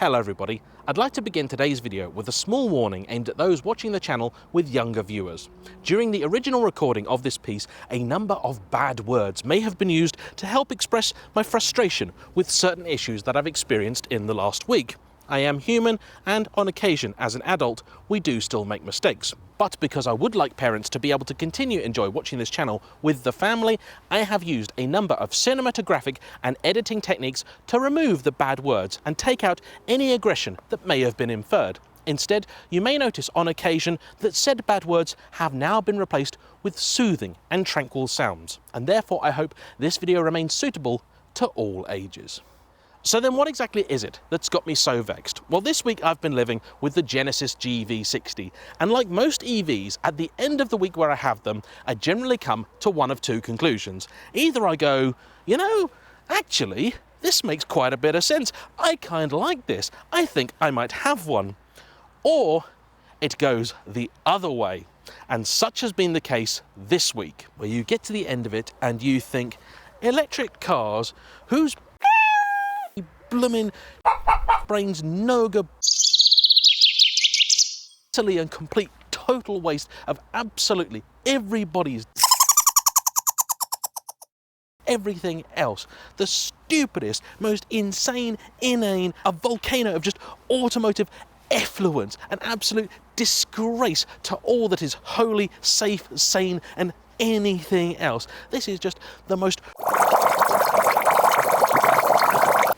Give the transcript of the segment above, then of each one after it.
Hello everybody, I'd like to begin today's video with a small warning aimed at those watching the channel with younger viewers. During the original recording of this piece, a number of bad words may have been used to help express my frustration with certain issues that I've experienced in the last week. I am human, and on occasion, as an adult, we do still make mistakes. But because I would like parents to be able to continue enjoy watching this channel with the family, I have used a number of cinematographic and editing techniques to remove the bad words and take out any aggression that may have been inferred. Instead, you may notice on occasion that said bad words have now been replaced with soothing and tranquil sounds, and therefore I hope this video remains suitable to all ages. So then what exactly is it that's got me so vexed? Well, this week I've been living with the Genesis GV60, and like most EVs, at the end of the week where I have them, I generally come to one of two conclusions. Either I go, actually, this makes quite a bit of sense. I kind of like this. I think I might have one. Or it goes the other way. And such has been the case this week, where you get to the end of it and you think, electric cars, whose blooming brains noga utterly and complete total waste of absolutely everybody's everything else. The stupidest, most insane, inane, a volcano of just automotive effluence, an absolute disgrace to all that is holy, safe, sane, and anything else. This is just the most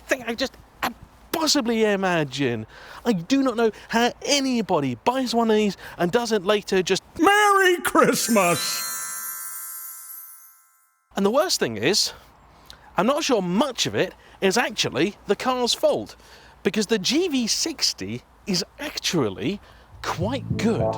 thing I just possibly imagine. I do not know how anybody buys one of these and doesn't later just Merry Christmas. And the worst thing is, I'm not sure much of it is actually the car's fault, because the GV60 is actually quite good.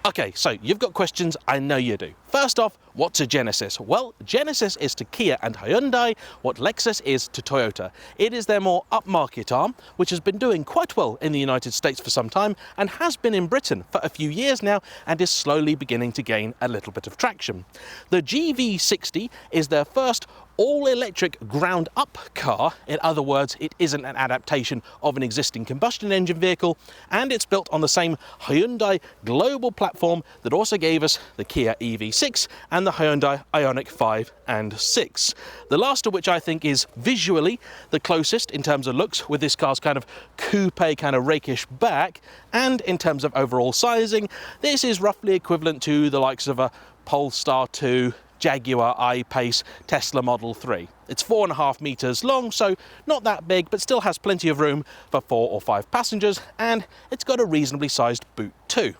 Okay, so you've got questions, I know you do. First off, what's a Genesis? Well, Genesis is to Kia and Hyundai what Lexus is to Toyota. It is their more upmarket arm, which has been doing quite well in the United States for some time and has been in Britain for a few years now and is slowly beginning to gain a little bit of traction. The GV60 is their first all-electric ground-up car. In other words, it isn't an adaptation of an existing combustion engine vehicle, and it's built on the same Hyundai global platform that also gave us the Kia EV6 and the Hyundai Ioniq V and 6. The last of which I think is visually the closest in terms of looks, with this car's kind of coupe, kind of rakish back, and in terms of overall sizing, this is roughly equivalent to the likes of a Polestar 2, Jaguar I-Pace, Tesla Model 3. It's 4.5 meters long, so not that big, but still has plenty of room for 4 or 5 passengers, and it's got a reasonably sized boot too.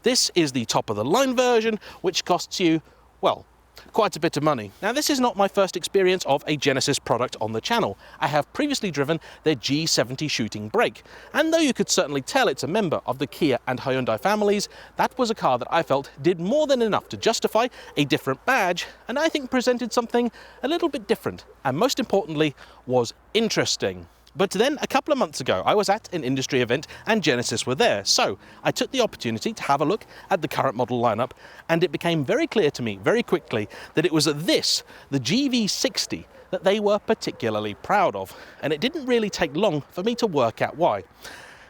This is the top of the line version, which costs you, well, quite a bit of money. Now, this is not my first experience of a Genesis product on the channel. I have previously driven their G70 shooting brake, and though you could certainly tell it's a member of the Kia and Hyundai families, that was a car that I felt did more than enough to justify a different badge, and I think presented something a little bit different, and most importantly, was interesting. But then, a couple of months ago, I was at an industry event and Genesis were there, so I took the opportunity to have a look at the current model lineup, and it became very clear to me very quickly that it was this, the GV60, that they were particularly proud of, and it didn't really take long for me to work out why.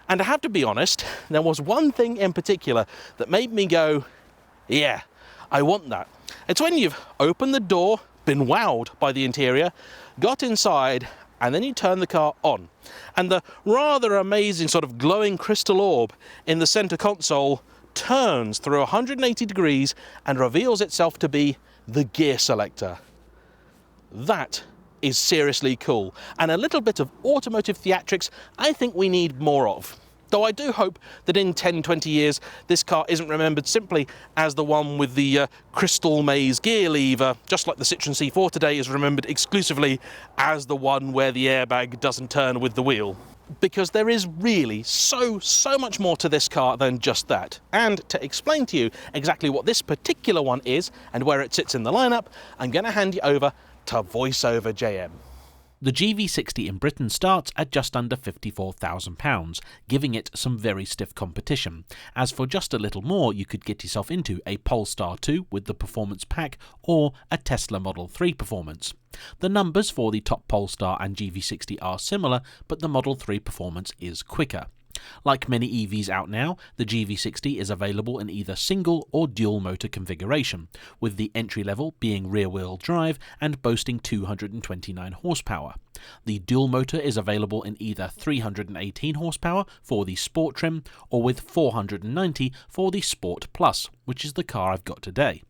And I have to be honest, there was one thing in particular that made me go, yeah, I want that. It's when you've opened the door, been wowed by the interior, got inside, and then you turn the car on, and the rather amazing sort of glowing crystal orb in the center console turns through 180 degrees and reveals itself to be the gear selector. That is seriously cool, and a little bit of automotive theatrics I think we need more of. Though I do hope that in 10-20 years this car isn't remembered simply as the one with the crystal maze gear lever, just like the Citroën C4 today is remembered exclusively as the one where the airbag doesn't turn with the wheel. Because there is really so much more to this car than just that. And to explain to you exactly what this particular one is and where it sits in the lineup, I'm going to hand you over to VoiceOver JM. The GV60 in Britain starts at just under £54,000, giving it some very stiff competition, as for just a little more you could get yourself into a Polestar 2 with the Performance Pack or a Tesla Model 3 Performance. The numbers for the top Polestar and GV60 are similar, but the Model 3 Performance is quicker. Like many EVs out now, the GV60 is available in either single or dual motor configuration, with the entry level being rear-wheel drive and boasting 229 horsepower. The dual motor is available in either 318 horsepower for the Sport trim or with 490 for the Sport Plus, which is the car I've got today.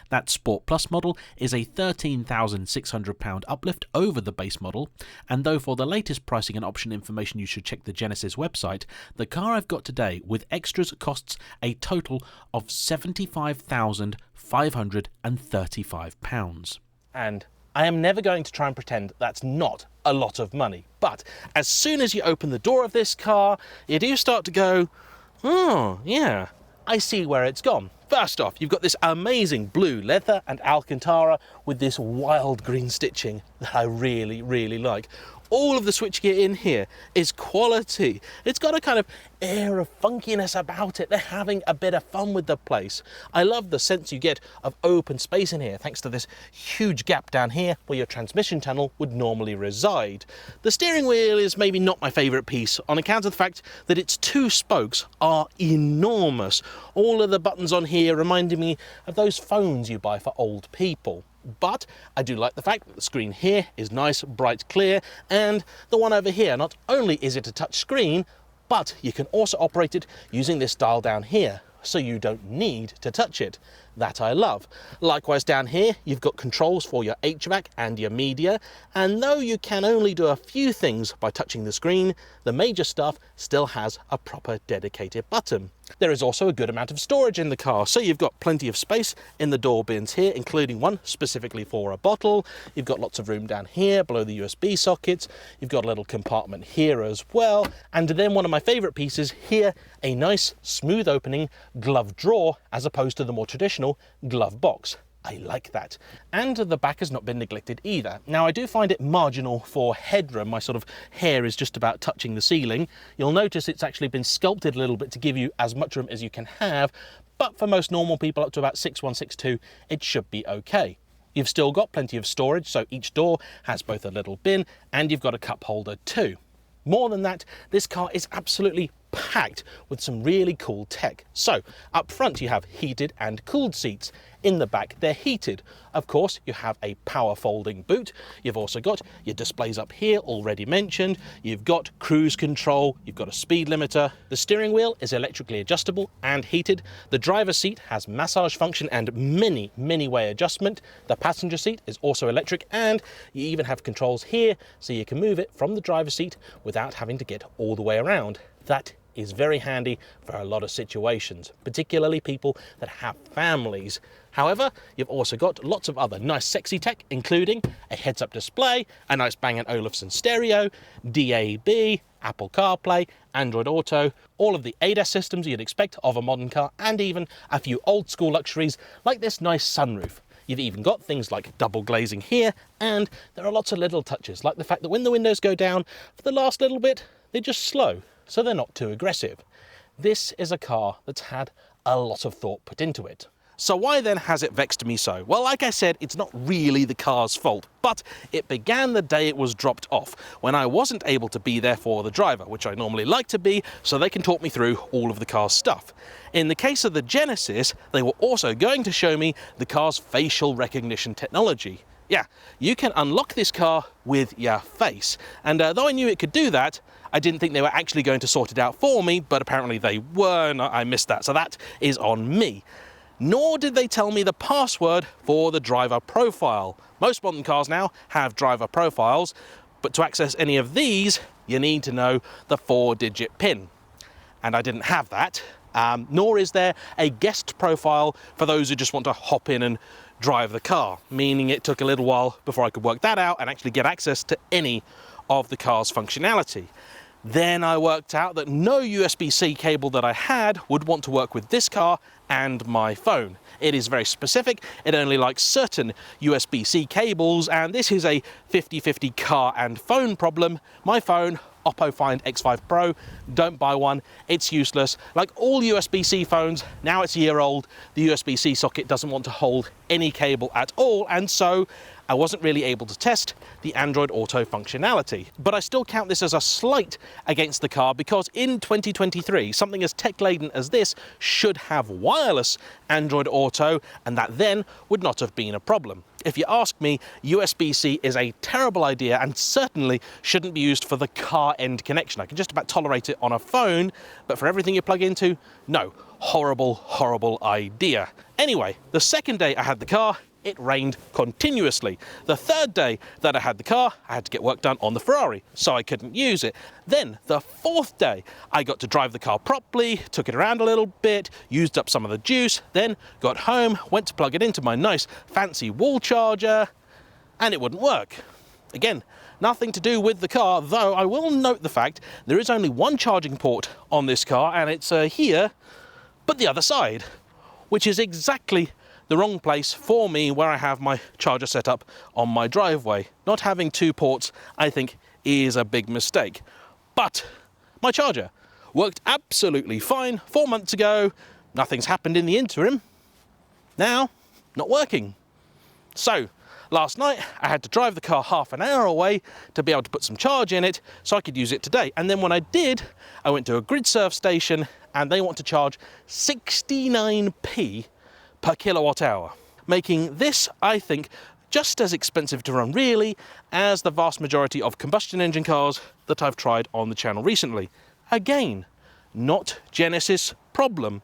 That Sport Plus model is a £13,600 uplift over the base model, and though for the latest pricing and option information you should check the Genesis website, the car I've got today with extras costs a total of £75,535. And I am never going to try and pretend that's not a lot of money, but as soon as you open the door of this car, you do start to go, oh yeah, I see where it's gone. First off, you've got this amazing blue leather and Alcantara with this wild green stitching that I really, really like. All of the switchgear in here is quality. It's got a kind of air of funkiness about it. They're having a bit of fun with the place. I love the sense you get of open space in here, thanks to this huge gap down here where your transmission tunnel would normally reside. The steering wheel is maybe not my favourite piece on account of the fact that its two spokes are enormous. All of the buttons on here reminding me of those phones you buy for old people. But I do like the fact that the screen here is nice, bright, clear, and the one over here, not only is it a touch screen, but you can also operate it using this dial down here, so you don't need to touch it. That I love. Likewise down here, you've got controls for your HVAC and your media, and though you can only do a few things by touching the screen, the major stuff still has a proper dedicated button. There is also a good amount of storage in the car, so you've got plenty of space in the door bins here, including one specifically for a bottle. You've got lots of room down here below the USB sockets. You've got a little compartment here as well, and then one of my favourite pieces here, a nice smooth opening glove drawer as opposed to the more traditional glove box. I like that. And the back has not been neglected either. Now I do find it marginal for headroom. My sort of hair is just about touching the ceiling. You'll notice it's actually been sculpted a little bit to give you as much room as you can have, but for most normal people up to about 6'1", 6'2", it should be okay. You've still got plenty of storage, so each door has both a little bin and you've got a cup holder too. More than that, this car is absolutely packed with some really cool tech. So up front you have heated and cooled seats. In the back they're heated. Of course you have a power folding boot. You've also got your displays up here already mentioned. You've got cruise control, you've got a speed limiter. The steering wheel is electrically adjustable and heated. The driver's seat has massage function and many way adjustment. The passenger seat is also electric, and you even have controls here so you can move it from the driver's seat without having to get all the way around. That is very handy for a lot of situations, particularly people that have families. However, you've also got lots of other nice sexy tech, including a heads-up display, a nice Bang & Olufsen stereo, DAB, Apple CarPlay, Android Auto, all of the ADAS systems you'd expect of a modern car, and even a few old school luxuries like this nice sunroof. You've even got things like double glazing here, and there are lots of little touches, like the fact that when the windows go down for the last little bit, they're just slow, so they're not too aggressive. This is a car that's had a lot of thought put into it. So why then has it vexed me so? Well, like I said, it's not really the car's fault, but it began the day it was dropped off, when I wasn't able to be there for the driver, which I normally like to be, so they can talk me through all of the car's stuff. In the case of the Genesis, they were also going to show me the car's facial recognition technology. Yeah, you can unlock this car with your face, and though I knew it could do that, I didn't think they were actually going to sort it out for me, but apparently they were, and I missed that, so that is on me. Nor did they tell me the password for the driver profile. Most modern cars now have driver profiles, but to access any of these, you need to know the 4-digit PIN. And I didn't have that, nor is there a guest profile for those who just want to hop in and drive the car, meaning it took a little while before I could work that out and actually get access to any of the car's functionality. Then I worked out that no USB-C cable that I had would want to work with this car and my phone. It is very specific, it only likes certain USB-C cables, and this is a 50-50 car and phone problem. My phone, Oppo Find X5 Pro, don't buy one, it's useless. Like all USB-C phones, now it's a year old, the USB-C socket doesn't want to hold any cable at all, and so I wasn't really able to test the Android Auto functionality. But I still count this as a slight against the car, because in 2023, something as tech-laden as this should have wireless Android Auto, and that then would not have been a problem. If you ask me, USB-C is a terrible idea and certainly shouldn't be used for the car end connection. I can just about tolerate it on a phone, but for everything you plug into, no. Horrible, horrible idea. Anyway, the second day I had the car, it rained continuously. The third day that I had the car, I had to get work done on the Ferrari, so I couldn't use it. Then the fourth day, I got to drive the car properly, took it around a little bit, used up some of the juice, then got home, went to plug it into my nice fancy wall charger, and it wouldn't work. Again, nothing to do with the car, though I will note the fact there is only one charging port on this car, and it's here, but the other side, which is exactly the wrong place for me where I have my charger set up on my driveway. Not having two ports, I think, is a big mistake. But my charger worked absolutely fine 4 months ago. Nothing's happened in the interim. Now, not working. So, last night I had to drive the car half an hour away to be able to put some charge in it so I could use it today. And then when I did, I went to a GridServe station and they want to charge 69p per kilowatt hour, making this, I think, just as expensive to run really as the vast majority of combustion engine cars that I've tried on the channel recently. Again, not Genesis problem,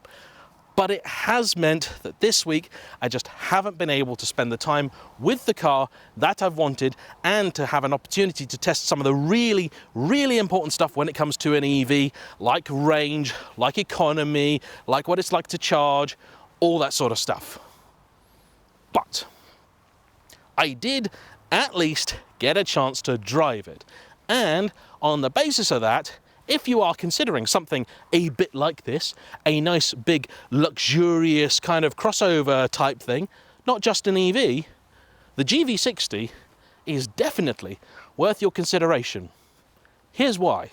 but it has meant that this week I just haven't been able to spend the time with the car that I've wanted and to have an opportunity to test some of the really, really important stuff when it comes to an EV, like range, like economy, like what it's like to charge, all that sort of stuff. But I did at least get a chance to drive it. And on the basis of that, if you are considering something a bit like this, a nice big luxurious kind of crossover type thing, not just an EV, the GV60 is definitely worth your consideration. Here's why.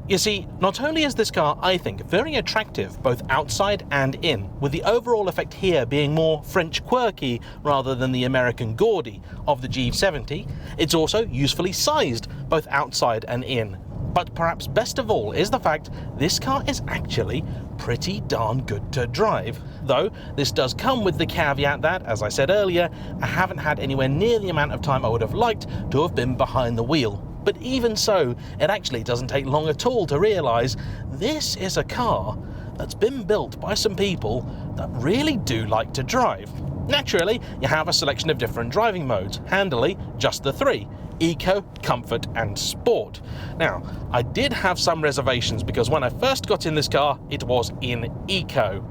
You see, not only is this car, I think, very attractive both outside and in, with the overall effect here being more French quirky rather than the American gaudy of the G70, it's also usefully sized both outside and in. But perhaps best of all is the fact this car is actually pretty darn good to drive. Though this does come with the caveat that, as I said earlier, I haven't had anywhere near the amount of time I would have liked to have been behind the wheel. But even so, it actually doesn't take long at all to realise this is a car that's been built by some people that really do like to drive. Naturally, you have a selection of different driving modes, handily just the three: Eco, Comfort and Sport. Now, I did have some reservations because when I first got in this car, it was in Eco,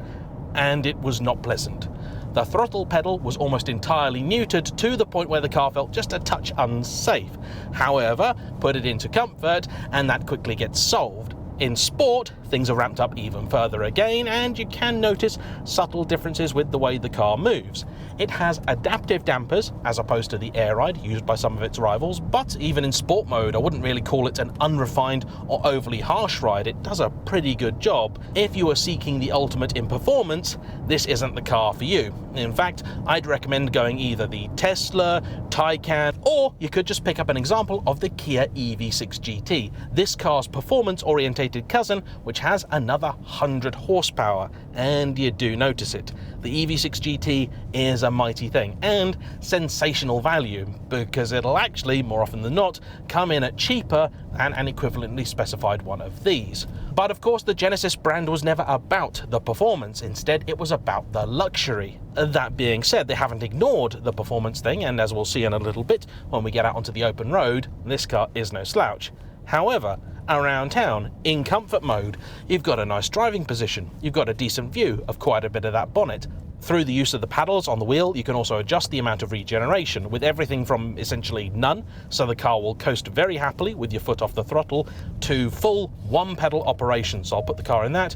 and it was not pleasant. The throttle pedal was almost entirely neutered to the point where the car felt just a touch unsafe. However, put it into Comfort and that quickly gets solved. In Sport, things are ramped up even further again, and you can notice subtle differences with the way the car moves. It has adaptive dampers, as opposed to the air ride used by some of its rivals, but even in Sport mode, I wouldn't really call it an unrefined or overly harsh ride. It does a pretty good job. If you are seeking the ultimate in performance, this isn't the car for you. In fact, I'd recommend going either the Tesla, Taycan, or you could just pick up an example of the Kia EV6 GT, this car's performance-orientated cousin, which has another 100 horsepower, and you do notice it. The EV6 GT is a mighty thing, and sensational value, because it'll actually, more often than not, come in at cheaper than an equivalently specified one of these. But of course, the Genesis brand was never about the performance, instead it was about the luxury. That being said, they haven't ignored the performance thing, and as we'll see in a little bit when we get out onto the open road, this car is no slouch. However, around town in comfort mode. You've got a nice driving position, you've got a decent view of quite a bit of that bonnet. Through the use of the paddles on the wheel, you can also adjust the amount of regeneration, with everything from essentially none, so the car will coast very happily with your foot off the throttle, to full one pedal operation. So I'll put the car in that,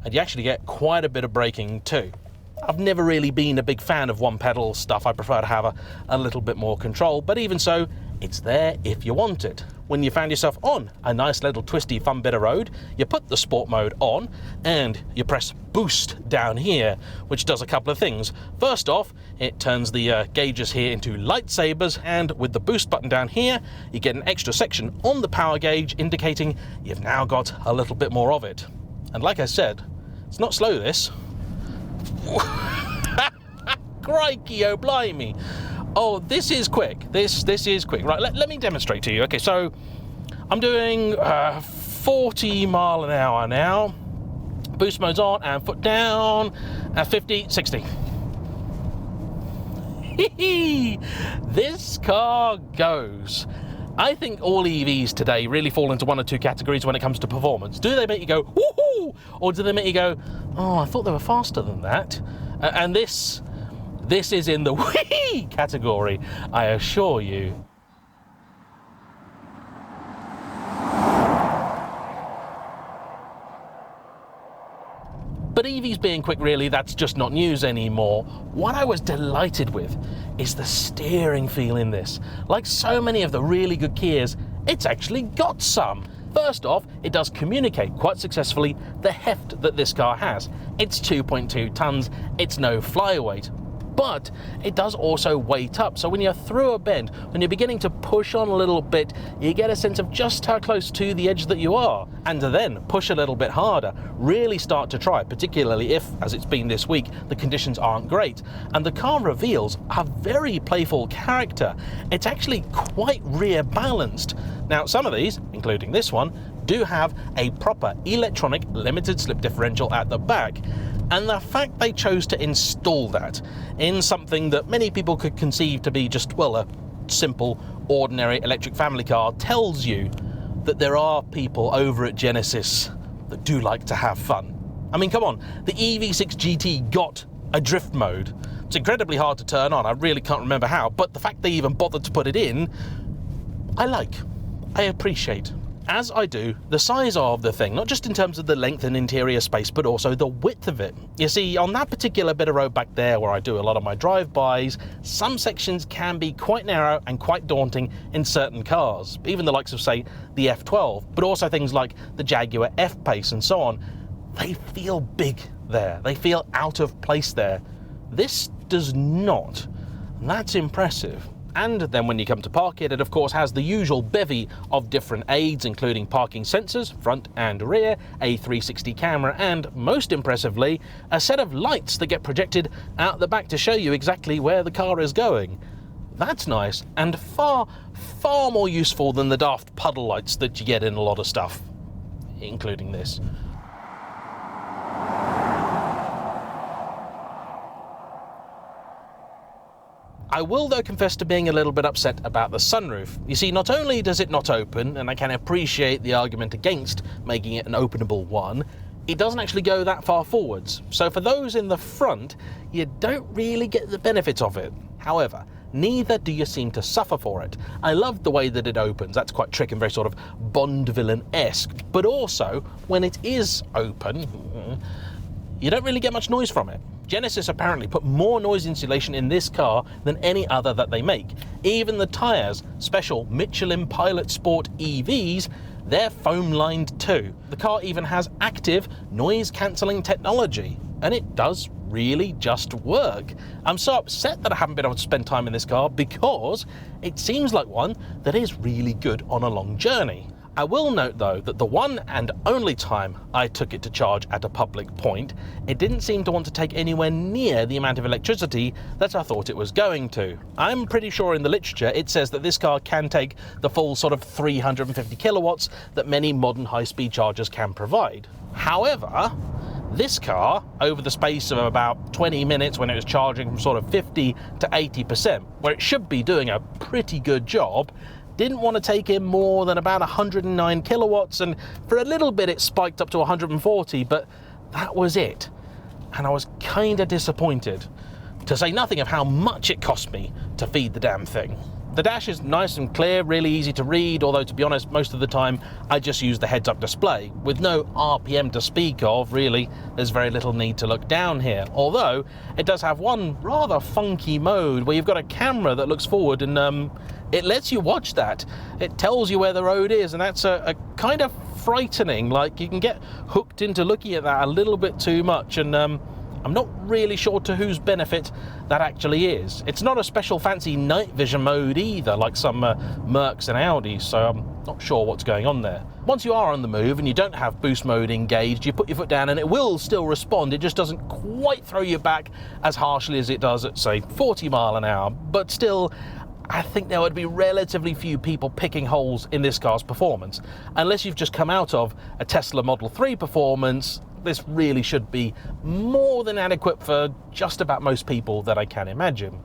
and you actually get quite a bit of braking too. I've never really been a big fan of one pedal stuff. I prefer to have a little bit more control, but even so, it's there if you want it. When you found yourself on a nice little twisty fun bit of road, you put the sport mode on and you press boost down here, which does a couple of things. First off, it turns the gauges here into lightsabers, and with the boost button down here, you get an extra section on the power gauge indicating you've now got a little bit more of it. And like I said, it's not slow, this. Crikey, oh blimey. Oh, this is quick. This is quick. Right, let me demonstrate to you. Okay, so I'm doing 40 mile an hour now. Boost mode's on and foot down at 50, 60. This car goes. I think all EVs today really fall into one or two categories when it comes to performance. Do they make you go, woohoo? Or do they make you go, oh, I thought they were faster than that? And this is in the wee category, I assure you. But EVs being quick, really, that's just not news anymore. What I was delighted with is the steering feel in this. Like so many of the really good Kias, it's actually got some. First off, it does communicate quite successfully the heft that this car has. It's 2.2 tons, it's no flyweight. But it does also weight up, so when you're through a bend, when you're beginning to push on a little bit, you get a sense of just how close to the edge that you are, and to then push a little bit harder, really start to try, particularly if, as it's been this week, the conditions aren't great, and the car reveals a very playful character. It's actually quite rear balanced. Now, some of these, including this one, do have a proper electronic limited slip differential at the back. And the fact they chose to install that in something that many people could conceive to be just, well, a simple, ordinary electric family car tells you that there are people over at Genesis that do like to have fun. I mean, come on, the EV6 GT got a drift mode. It's incredibly hard to turn on, I really can't remember how, but the fact they even bothered to put it in, I appreciate. As I do the size of the thing, not just in terms of the length and interior space, but also the width of it. You see, on that particular bit of road back there where I do a lot of my drive-bys, some sections can be quite narrow and quite daunting in certain cars, even the likes of, say, the F12, but also things like the Jaguar F-Pace and so on. They feel big there, they feel out of place there. This does not, and that's impressive. And then when you come to park it, it of course has the usual bevy of different aids, including parking sensors, front and rear, a 360 camera, and most impressively, a set of lights that get projected out the back to show you exactly where the car is going. That's nice, and far, far more useful than the daft puddle lights that you get in a lot of stuff, including this. I will, though, confess to being a little bit upset about the sunroof. You see, not only does it not open, and I can appreciate the argument against making it an openable one, it doesn't actually go that far forwards. So for those in the front, you don't really get the benefit of it. However, neither do you seem to suffer for it. I love the way that it opens. That's quite trick and very sort of Bond villain-esque. But also, when it is open, you don't really get much noise from it. Genesis apparently put more noise insulation in this car than any other that they make. Even the tyres, special Michelin Pilot Sport EVs, they're foam lined too. The car even has active noise cancelling technology, and it does really just work. I'm so upset that I haven't been able to spend time in this car because it seems like one that is really good on a long journey. I will note though that the one and only time I took it to charge at a public point, it didn't seem to want to take anywhere near the amount of electricity that I thought it was going to. I'm pretty sure in the literature it says that this car can take the full sort of 350 kilowatts that many modern high-speed chargers can provide. However, this car, over the space of about 20 minutes when it was charging from sort of 50 to 80%, where it should be doing a pretty good job, didn't want to take in more than about 109 kilowatts, and for a little bit it spiked up to 140, but that was it. And I was kind of disappointed, to say nothing of how much it cost me to feed the damn thing. The dash is nice and clear, really easy to read, although to be honest, most of the time I just use the heads-up display. With no RPM to speak of, really, there's very little need to look down here. Although, it does have one rather funky mode where you've got a camera that looks forward and it lets you watch that. It tells you where the road is, and that's a kind of frightening. Like, you can get hooked into looking at that a little bit too much, and I'm not really sure to whose benefit that actually is. It's not a special fancy night vision mode either, like some Mercs and Audis, so I'm not sure what's going on there. Once you are on the move and you don't have boost mode engaged, you put your foot down and it will still respond. It just doesn't quite throw you back as harshly as it does at, say, 40 mile an hour, but still, I think there would be relatively few people picking holes in this car's performance. Unless you've just come out of a Tesla Model 3 performance, this really should be more than adequate for just about most people that I can imagine.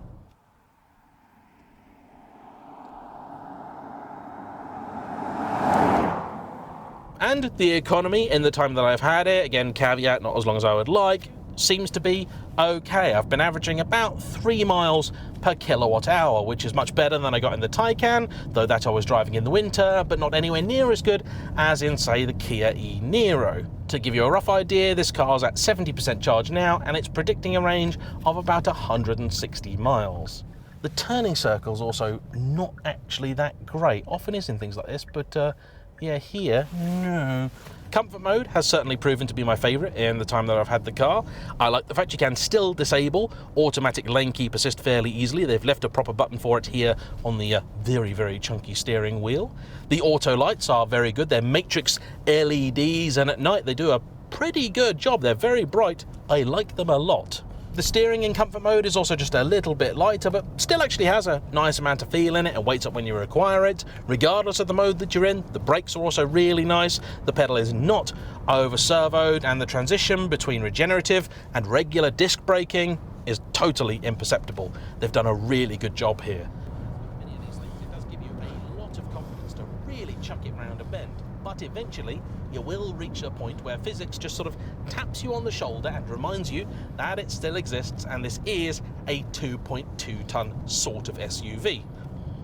And the economy in the time that I've had it, again caveat, not as long as I would like, seems to be okay. I've been averaging about 3 miles per kilowatt hour, which is much better than I got in the Taycan, though that I was driving in the winter, but not anywhere near as good as in, say, the Kia e-Niro. To give you a rough idea, this car's at 70% charge now, and it's predicting a range of about 160 miles. The turning circle's also not actually that great. Often is in things like this, but yeah, here, no. Comfort mode has certainly proven to be my favourite in the time that I've had the car. I like the fact you can still disable automatic lane keep assist fairly easily. They've left a proper button for it here on the very, very chunky steering wheel. The auto lights are very good. They're matrix LEDs, and at night they do a pretty good job. They're very bright. I like them a lot. The steering in comfort mode is also just a little bit lighter, but still actually has a nice amount of feel in it and waits up when you require it. Regardless of the mode that you're in, the brakes are also really nice. The pedal is not over-servoed, and the transition between regenerative and regular disc braking is totally imperceptible. They've done a really good job here. Many of these things, it does give you a lot of confidence to really chuck it round a bend. But eventually, you will reach a point where physics just sort of taps you on the shoulder and reminds you that it still exists, and this is a 2.2-ton sort of SUV.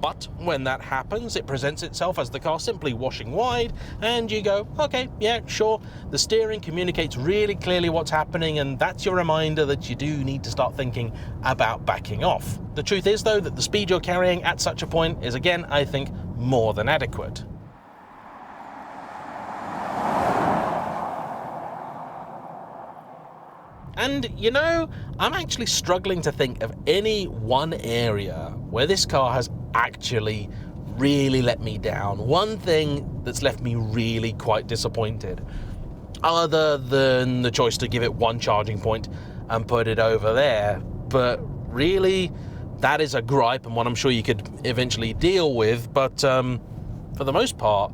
But when that happens, it presents itself as the car simply washing wide, and you go, okay, yeah, sure, the steering communicates really clearly what's happening, and that's your reminder that you do need to start thinking about backing off. The truth is, though, that the speed you're carrying at such a point is, again, I think, more than adequate. And, you know, I'm actually struggling to think of any one area where this car has actually really let me down. One thing that's left me really quite disappointed, other than the choice to give it one charging point and put it over there. But really, that is a gripe, and one I'm sure you could eventually deal with. But for the most part,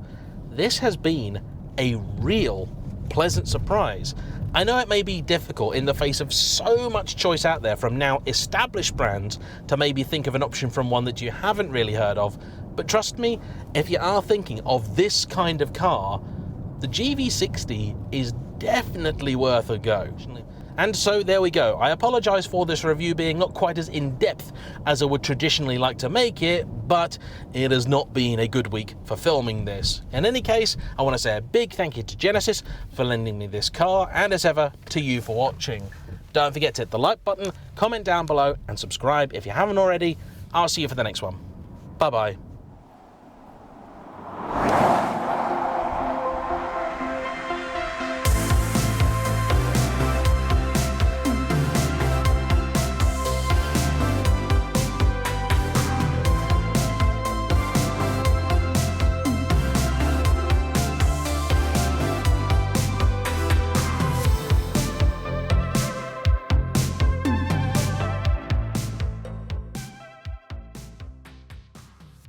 this has been a real pleasant surprise. I know it may be difficult in the face of so much choice out there from now established brands to maybe think of an option from one that you haven't really heard of, but trust me, if you are thinking of this kind of car, the GV60 is definitely worth a go. And so there we go. I apologise for this review being not quite as in-depth as I would traditionally like to make it, but it has not been a good week for filming this. In any case, I want to say a big thank you to Genesis for lending me this car, and as ever, to you for watching. Don't forget to hit the like button, comment down below, and subscribe if you haven't already. I'll see you for the next one. Bye-bye.